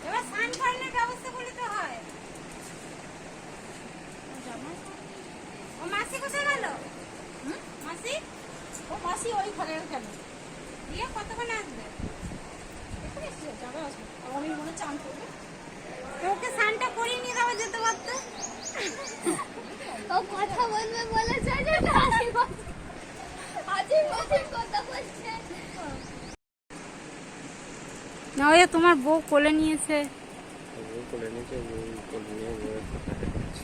এবার স্নান করানোর ব্যবস্থা করলে তো হয়। ও মাসি কোথায় গেল? মাসি? ও মাসি ওই ঘরে কেন? দিয়ে কতক্ষণ আসবে? যাবে আসবে। আমি মনে চান করবে। ওকে স্নানটা করিয়ে নিয়ে যাওয়া যেতে পারতো। ও কথা বলবে বলে চলে না। কথা বলছে না, ওই তোমার বউ কোলে নিয়েছে। বউ কোলে নিয়েছে, বউ কোলে নিয়ে বউয়ের কথা দেখাচ্ছে।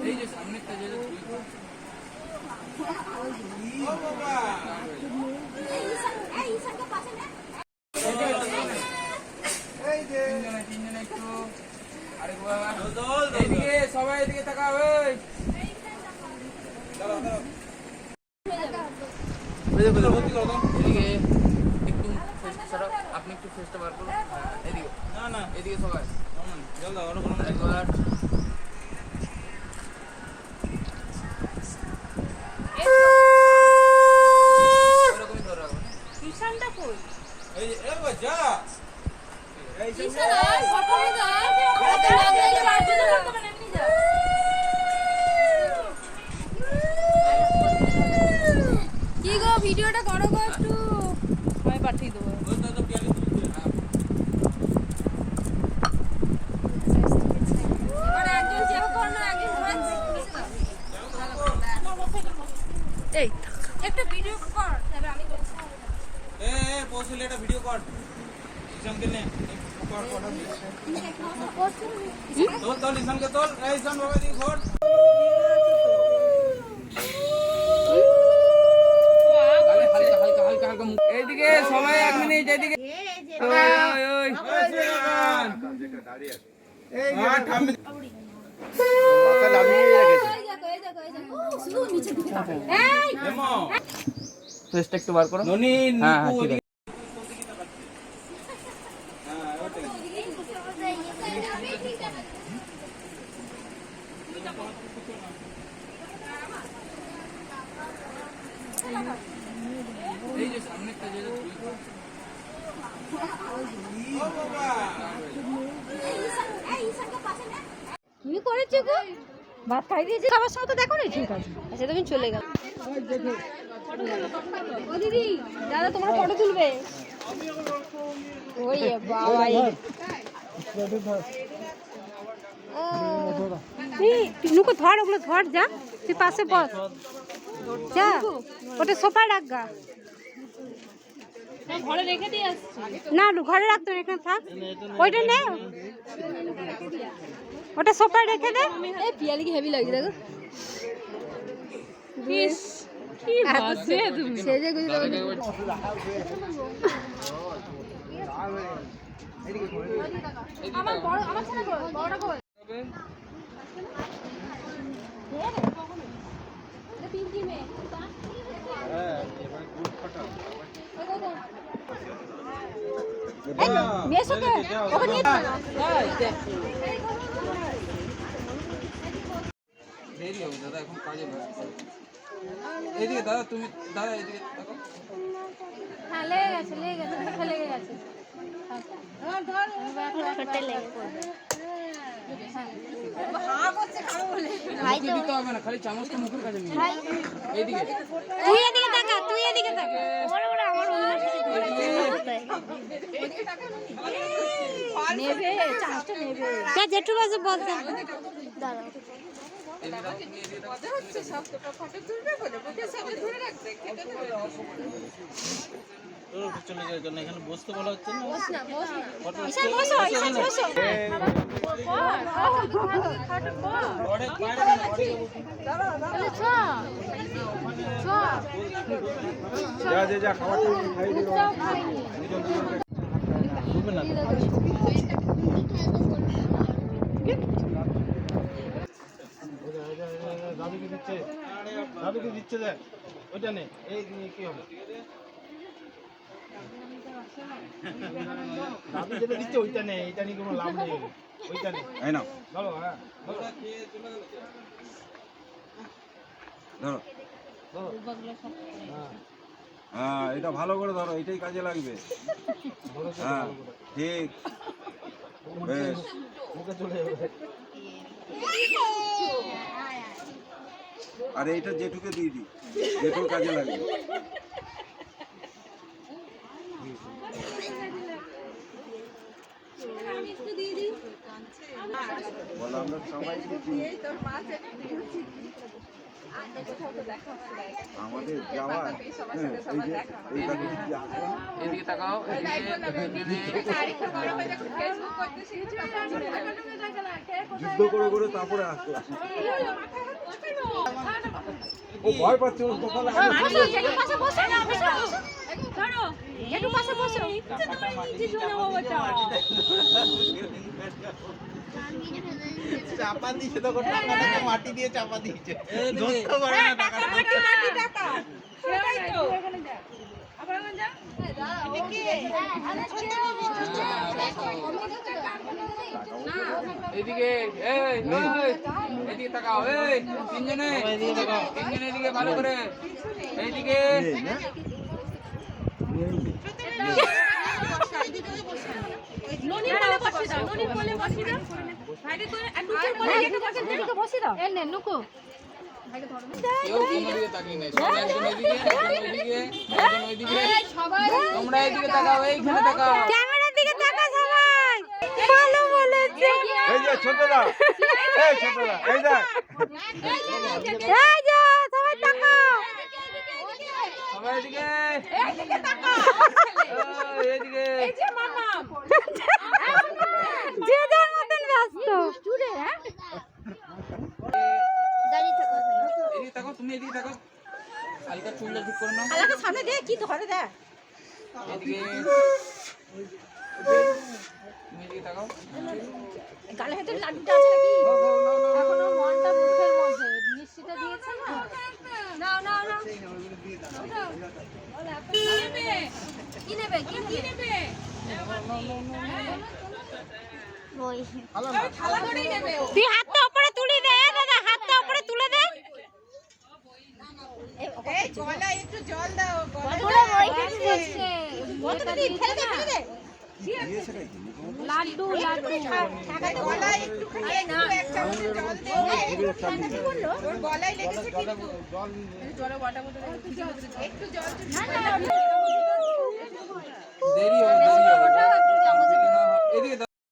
এই যে সামনে কাজে সবাই এদিকে তাকাবে। আপনি একটু ফেসটা বার করুন। এদিকে না না এদিকে সবাই জল দাও আরো একবার। এরকমই ধরো কিষানটা কই? এই যে এ বাজা এই যে কি গো ভিডিওটা করো গো একটু। আমি পাঠিয়ে দেবো। ওই তো পিয়ালি এবার একজন চেপে করো না, একজন ঘোরাচ্ছে। এই একটা ভিডিও কর, তারপর আমি করছি। এ পৌঁছলে একটা ভিডিও কর ঈশানকে নে কর ফটো তোল তোল ঈশানকে তোল। এই ঈশান বাবা দিকে ঘোর। হালকা হালকা হালকা হালকা এইদিকে সবাই 1 মিনিট এদিকে। ওই ওই এই ঠাম্মি মাথা নামিয়ে রেখেছে। এই দেখো এই দেখো এই দেখো। শুধু নিচে দিকে তাকাও। এই নেমো ফেসটা একটু বার করো। ননি হ্যাঁ, নিকু ঠিক আছে। হ্যাঁ ওটা এই যে সামনে কাজে ও বাবা এই ঈশানকে পাশে নে। কি করেছে গো? ভাত খাই দিয়েছে, খাবার সময় তো দেখো না। ঠিক আছে, আচ্ছা তুমি চলে গেল। ও দিদি দাদা তোমরা ফটো তুলবে? ওই বাবা নুকু ধর, ওগুলো ধর, যা তুই পাশে বস, যা ওটা সোফায় রাখ গা। ঘরে রেখে দিয়ে আসছি। না ঘরে রাখতো, এখানে থাক। ওইটা নে, ওটা সোফায় রেখে দে। এই পিয়ালি কি হেভি লাগছে দেখো। কি বাজে তুমি। সেজে গুজে দেবো। আমার বড় আমার ছেলে কই? বড়টা কই? পিঙ্কি মেয়ে। হ্যাঁ, এবারে গ্রুপ ফটো। মেয়ের সাথে ওকে নিয়ে দেরি হবে দাদা, এখন কাজে ব্যস্ত। এইদিকে দাদা তুমি দাদা এদিকে দেখো। হ্যাঁ লেগে গেছে লেগে গেছে মুখে লেগে গেছে। মুখে দিতে হবে না, খালি চামচটা মুখের কাছে নিয়ে এইদিকে। তুই এদিকে তাকা, তুই এদিকে তাকা। নেবে চামচটা নেবে। যা জেঠু বাজে বলতে। দাঁড়াও চলে যাওয়ার জন্য এখানে বসতে বলা হচ্ছে না। বস না বস না ঈশান বসো ঈশান বসো। যা যা যা খাবারটা খাই দিও। ঘুরবে না দাবিকে দিচ্ছে। দাদুকে দিচ্ছে দেখ ওইটা নে এই কি হবে দাদু যেটা দিচ্ছে ওইটা নে এইটা নিয়ে কোনো লাভ নেই ওইটা নে এই নাও ধরো হ্যাঁ ধরো হ্যাঁ হ্যাঁ এটা ভালো করে ধরো এটাই কাজে লাগবে হ্যাঁ ঠিক বেশ মুখে চলে যাবে আর এইটা জেঠুকে দিয়ে দিই জেঠুর কাজে লাগবে বলো আমরা সবাই আমাদের যাওয়া এই কাজে কি আসবে এদিকে তাকাও যুদ্ধ করে করে তারপরে আসতে ও ভয় পাচ্ছে ওর কপালে একটু পাশে বসো না বসো ধরো একটু পাশে বসো চাপা দিয়েছে তো টাকাটাকে মাটি দিয়ে চাপা দিয়েছে ধরতে পারে না টাকা এদিকে এদিকে তাকাও তিনজনে এদিকে ভালো করে এইদিকে ননি বলে বসে দাও ননি বলে বসে দাও ভাইরে তো নুকুর বলে এদিকে বসে দাও এই নে নুকু কেউ কোনো দিকে তাকিয়ে নাই সবাই একজন এদিকে একজন ওইদিকে তোমরা এদিকে তাকাও এইখানে তাকাও ক্যামেরার দিকে তাকা সবাই ভালো বলেছে এই যে ছোটরা এই ছোটরা এই দেখ এই যে সবাই তাকাও সবাই এদিকে তাকাও এদিকে এই যে মামা যে যার মতন ব্যস্ত চুরে হ্যাঁ এদিকে তাকাও তুমি এদিকে তাকাও হালকা চুলটা ঠিক করে নাও আলাদা সামনে দে কি ধরে দে এদিকে তুমি এদিকে তাকাও গালে হাতে লাড্ডুটা আছে নাকি এখনো মনটা মুখের মধ্যে মিষ্টিটা দিয়েছে না নাও নাও নাও কি নেবে কি নেবে থালা ধরেই নেবে তুই হাতটা উপরে তুলে দে দাদা হাতটা উপরে তুলে দে এই গলা একটু জল দাও পুরো ওইখানে বসছে কত দিন ফেলে দে ফেলে দে দিয়েছে নাকি লাড্ডু লাড্ডু গলা একটু খাই না এক চামচ জল দে ওর গলায় লেগেছে কিন্তু জলে ওয়াটার বোতলে একটু জল না না